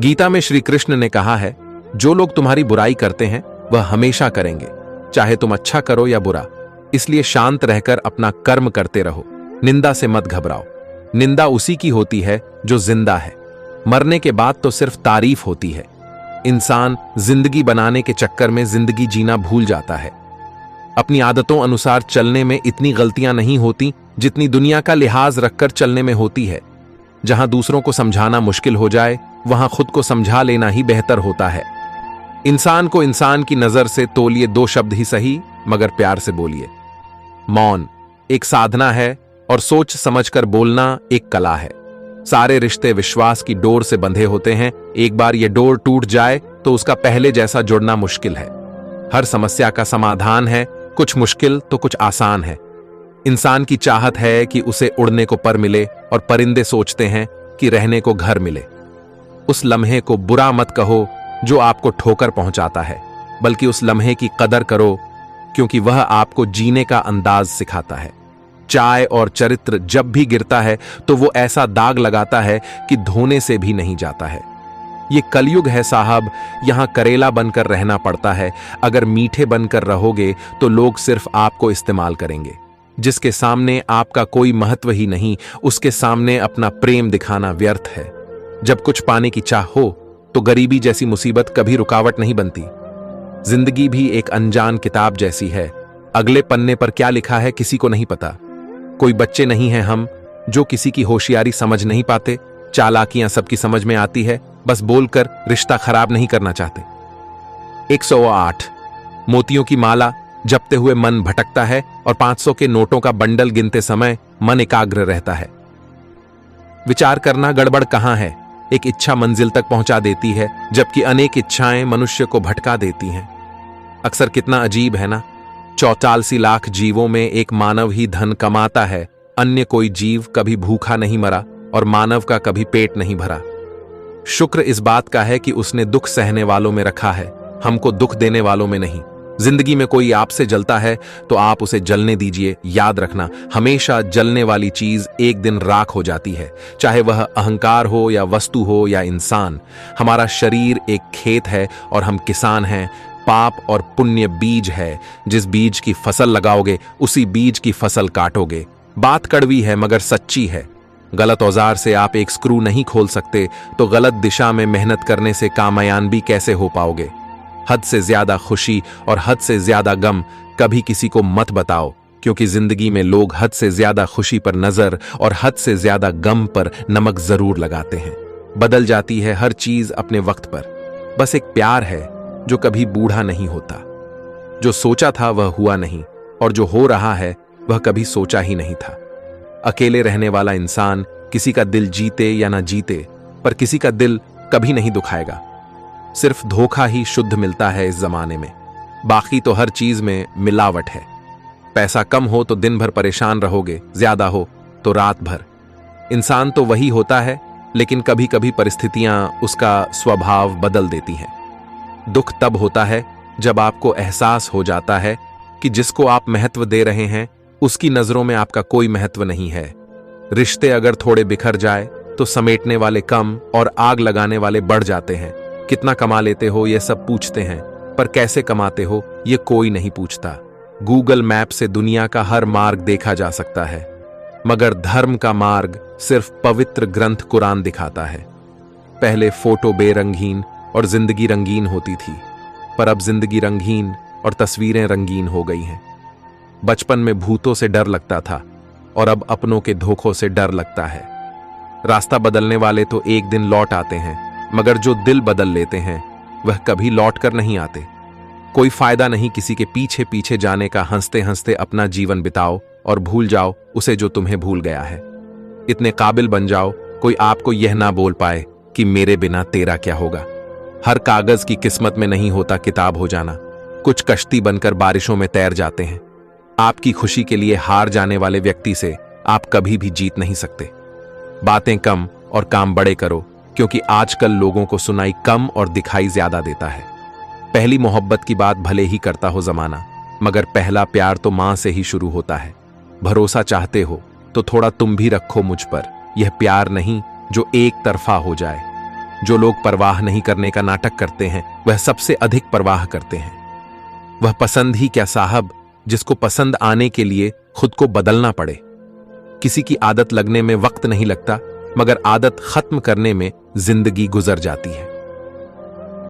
गीता में श्री कृष्ण ने कहा है, जो लोग तुम्हारी बुराई करते हैं वह हमेशा करेंगे, चाहे तुम अच्छा करो या बुरा। इसलिए शांत रहकर अपना कर्म करते रहो, निंदा से मत घबराओ। निंदा उसी की होती है जो जिंदा है, मरने के बाद तो सिर्फ तारीफ होती है। इंसान जिंदगी बनाने के चक्कर में जिंदगी जीना भूल जाता है। अपनी आदतों अनुसार चलने में इतनी गलतियां नहीं होती जितनी दुनिया का लिहाज रखकर चलने में होती है। जहां दूसरों को समझाना मुश्किल हो जाए, वहां खुद को समझा लेना ही बेहतर होता है। इंसान को इंसान की नजर से तोलिए, 2 शब्द ही सही मगर प्यार से बोलिए। मौन एक साधना है और सोच समझकर बोलना एक कला है। सारे रिश्ते विश्वास की डोर से बंधे होते हैं। एक बार यह डोर टूट जाए तो उसका पहले जैसा जुड़ना मुश्किल है। हर समस्या का समाधान है, कुछ मुश्किल तो कुछ आसान है। इंसान की चाहत है कि उसे उड़ने को पर मिले और परिंदे सोचते हैं कि रहने को घर मिले। उस लम्हे को बुरा मत कहो जो आपको ठोकर पहुंचाता है, बल्कि उस लम्हे की कदर करो क्योंकि वह आपको जीने का अंदाज सिखाता है। चाय और चरित्र जब भी गिरता है तो वो ऐसा दाग लगाता है कि धोने से भी नहीं जाता है। ये कलयुग है साहब, यहां करेला बनकर रहना पड़ता है। अगर मीठे बनकर रहोगे तो लोग सिर्फ आपको इस्तेमाल करेंगे। जिसके सामने आपका कोई महत्व ही नहीं, उसके सामने अपना प्रेम दिखाना व्यर्थ है। जब कुछ पाने की चाह हो तो गरीबी जैसी मुसीबत कभी रुकावट नहीं बनती। जिंदगी भी एक अनजान किताब जैसी है। अगले पन्ने पर क्या लिखा है किसी को नहीं पता। कोई बच्चे नहीं हैं हम जो किसी की होशियारी समझ नहीं पाते। चालाकियां सबकी समझ में आती है, बस बोलकर रिश्ता खराब नहीं करना चाहते। 108 मोतियों की माला जपते हुए मन भटकता है और 500 के नोटों का बंडल गिनते समय मन एकाग्र रहता है। विचार करना गड़बड़ कहां है, एक इच्छा मंजिल तक पहुंचा देती है, जबकि अनेक इच्छाएं मनुष्य को भटका देती हैं। अक्सर कितना अजीब है ना, 84 लाख जीवों में एक मानव ही धन कमाता है। अन्य कोई जीव कभी भूखा नहीं मरा और मानव का कभी पेट नहीं भरा। शुक्र इस बात का है कि उसने दुख सहने वालों में रखा है, हमको दुख देने वालों में नहीं। जिंदगी में कोई आपसे जलता है तो आप उसे जलने दीजिए। याद रखना, हमेशा जलने वाली चीज एक दिन राख हो जाती है, चाहे वह अहंकार हो या वस्तु हो या इंसान। हमारा शरीर एक खेत है और हम किसान हैं। पाप और पुण्य बीज है। जिस बीज की फसल लगाओगे उसी बीज की फसल काटोगे। बात कड़वी है मगर सच्ची है। गलत औजार से आप एक स्क्रू नहीं खोल सकते, तो गलत दिशा में मेहनत करने से कामयाबी कैसे हो पाओगे। हद से ज्यादा खुशी और हद से ज्यादा गम कभी किसी को मत बताओ, क्योंकि जिंदगी में लोग हद से ज्यादा खुशी पर नजर और हद से ज्यादा गम पर नमक जरूर लगाते हैं। बदल जाती है हर चीज अपने वक्त पर। बस एक प्यार है जो कभी बूढ़ा नहीं होता। जो सोचा था वह हुआ नहीं, और जो हो रहा है वह कभी सोचा ही नहीं था। अकेले रहने वाला इंसान किसी का दिल जीते या ना जीते, पर किसी का दिल कभी नहीं दुखाएगा। सिर्फ धोखा ही शुद्ध मिलता है इस जमाने में, बाकी तो हर चीज में मिलावट है। पैसा कम हो तो दिन भर परेशान रहोगे, ज्यादा हो तो रात भर। इंसान तो वही होता है, लेकिन कभी कभी परिस्थितियां उसका स्वभाव बदल देती हैं। दुख तब होता है जब आपको एहसास हो जाता है कि जिसको आप महत्व दे रहे हैं उसकी नजरों में आपका कोई महत्व नहीं है। रिश्ते अगर थोड़े बिखर जाए तो समेटने वाले कम और आग लगाने वाले बढ़ जाते हैं। कितना कमा लेते हो ये सब पूछते हैं, पर कैसे कमाते हो ये कोई नहीं पूछता। गूगल मैप से दुनिया का हर मार्ग देखा जा सकता है, मगर धर्म का मार्ग सिर्फ पवित्र ग्रंथ कुरान दिखाता है। पहले फोटो बेरंगीन और जिंदगी रंगीन होती थी, पर अब जिंदगी रंगीन और तस्वीरें रंगीन हो गई हैं। बचपन में भूतों से डर लगता था और अब अपनों के धोखों से डर लगता है। रास्ता बदलने वाले तो एक दिन लौट आते हैं, मगर जो दिल बदल लेते हैं वह कभी लौट कर नहीं आते। कोई फायदा नहीं किसी के पीछे पीछे जाने का। हंसते हंसते अपना जीवन बिताओ और भूल जाओ उसे जो तुम्हें भूल गया है। इतने काबिल बन जाओ कोई आपको यह ना बोल पाए कि मेरे बिना तेरा क्या होगा। हर कागज की किस्मत में नहीं होता किताब हो जाना। कुछ कश्ती बनकर बारिशों में तैर जाते हैं। आपकी खुशी के लिए हार जाने वाले व्यक्ति से आप कभी भी जीत नहीं सकते। बातें कम और काम बड़े करो, क्योंकि आजकल लोगों को सुनाई कम और दिखाई ज्यादा देता है। पहली मोहब्बत की बात भले ही करता हो जमाना, मगर पहला प्यार तो मां से ही शुरू होता है। भरोसा चाहते हो तो थोड़ा तुम भी रखो मुझ पर। यह प्यार नहीं जो एक तरफा हो जाए। जो लोग परवाह नहीं करने का नाटक करते हैं वह सबसे अधिक परवाह करते हैं। वह पसंद ही क्या साहब, जिसको पसंद आने के लिए खुद को बदलना पड़े। किसी की आदत लगने में वक्त नहीं लगता, मगर आदत खत्म करने में जिंदगी गुजर जाती है।